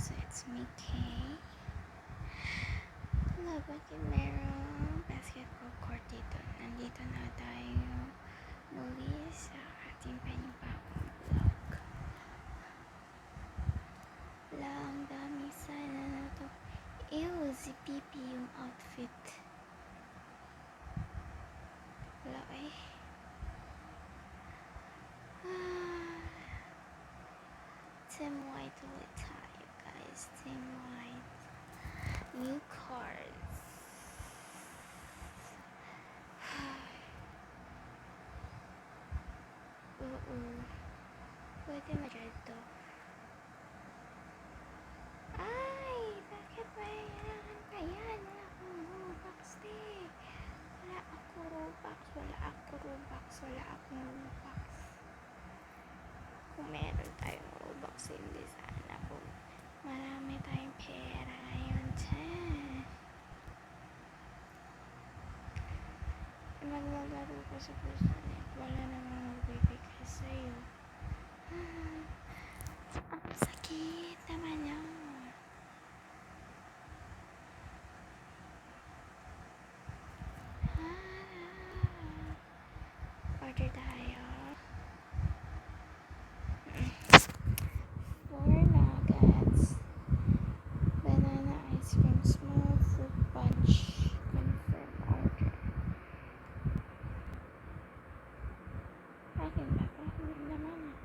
So it's me, Kay. Hello, bakit merong basketball court dito? Nandito na tayo muli sa ating panibagong vlog. Ang dami sana na to. Ew, zipipi yung outfit. Wala eh. Team White ulit tayo, guys. Team White. New cards. Pwede ma-red to. Ay! Bakit kailangan pa yan? Wala akong Robux eh. Wala akong Robux. Kung meron tayong Robux, hindi sana kung marami tayong pera ngayon. Maglalaro ko sa person eh. Wala namang magbibigay sa'yo. Ang sakit naman yun. Order tayo. 4 nuggets. Banana ice cream, small fruit punch. Confirm order. Akin ba? Hindi naman ah.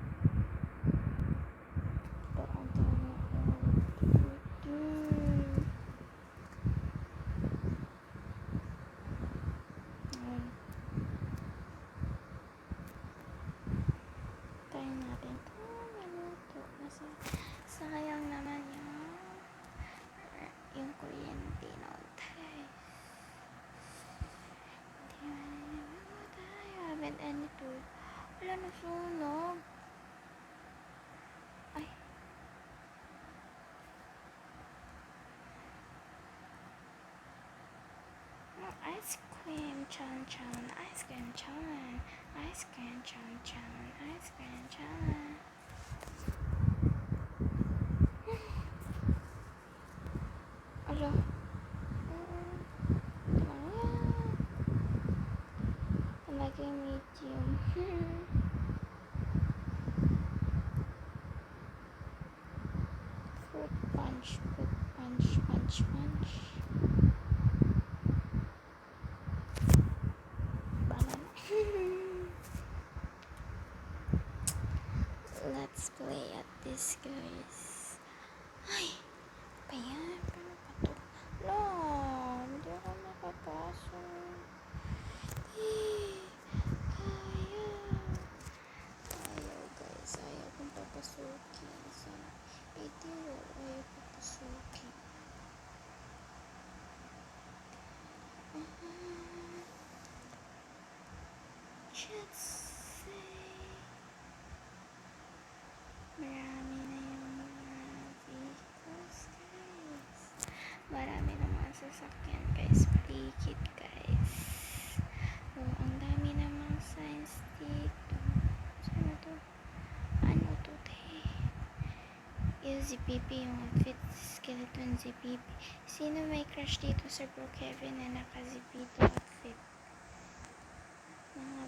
Tayo natin ito. Maluto. Sayang naman yung kuryente noon. I haven't any food. Wala na sunog. Ay. Ice cream chan. Ice cream chan. Alo. Laging medium. Fruit punch. Banana. Let's play at this, guys. Ay! Pa yan? Paano pa to? No! Hindi ako makapasok. Ayaw, guys. Ayaw kong papasukin. Ayaw papasukin. Just say marami na yung mga vehicles, guys. Marami na mga sasakyan, guys. Paligid, guys. Ang dami namang signs dito. Saan to? Ano to, te? Yung ZPP, yung outfit. Skeleton ZPP. Sino may crush dito sa Bro Kevin na naka-ZPP outfit? Mga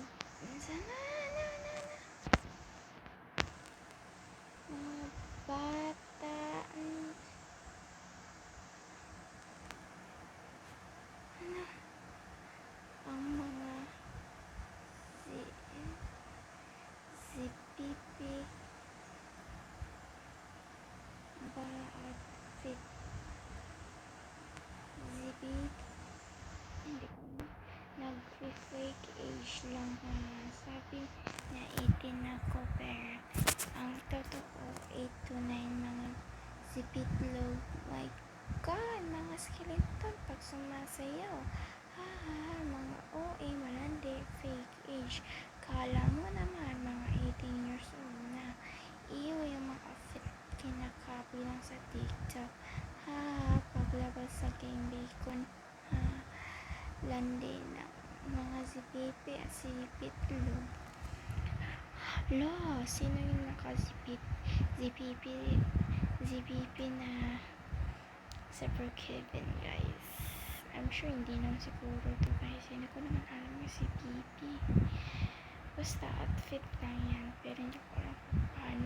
bata. Ang mga ZPP ba outfit? ZPP. Hindi ko nag-fake age lang ha. Sabi na 18 ako pero ang totoo 8 to 9 mga zipitlog. My God, mga skeleton pag sumasayaw. Mga OA malandi, fake age. Kala mo naman mga 18 years old na. Iyo yung mga outfit kinakapi lang sa TikTok. Paglabas sa game bacon. Landi na mga ZPP at zipitlog. Sino yung naka-ZPP ZBP na sa Brookhaven, guys. I'm sure hindi naman siguro to, guys. Hindi ko naman alam yung ZBP. Basta outfit lang yan. Pero hindi ko alam kung paano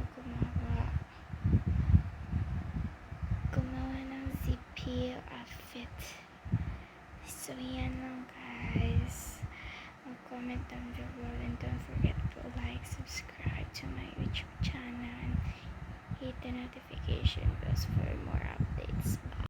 gumawa ng ZP outfit. So, yan lang, guys. Comment down below and don't forget to like, subscribe to my YouTube channel and hit the notification bells for more updates. Bye.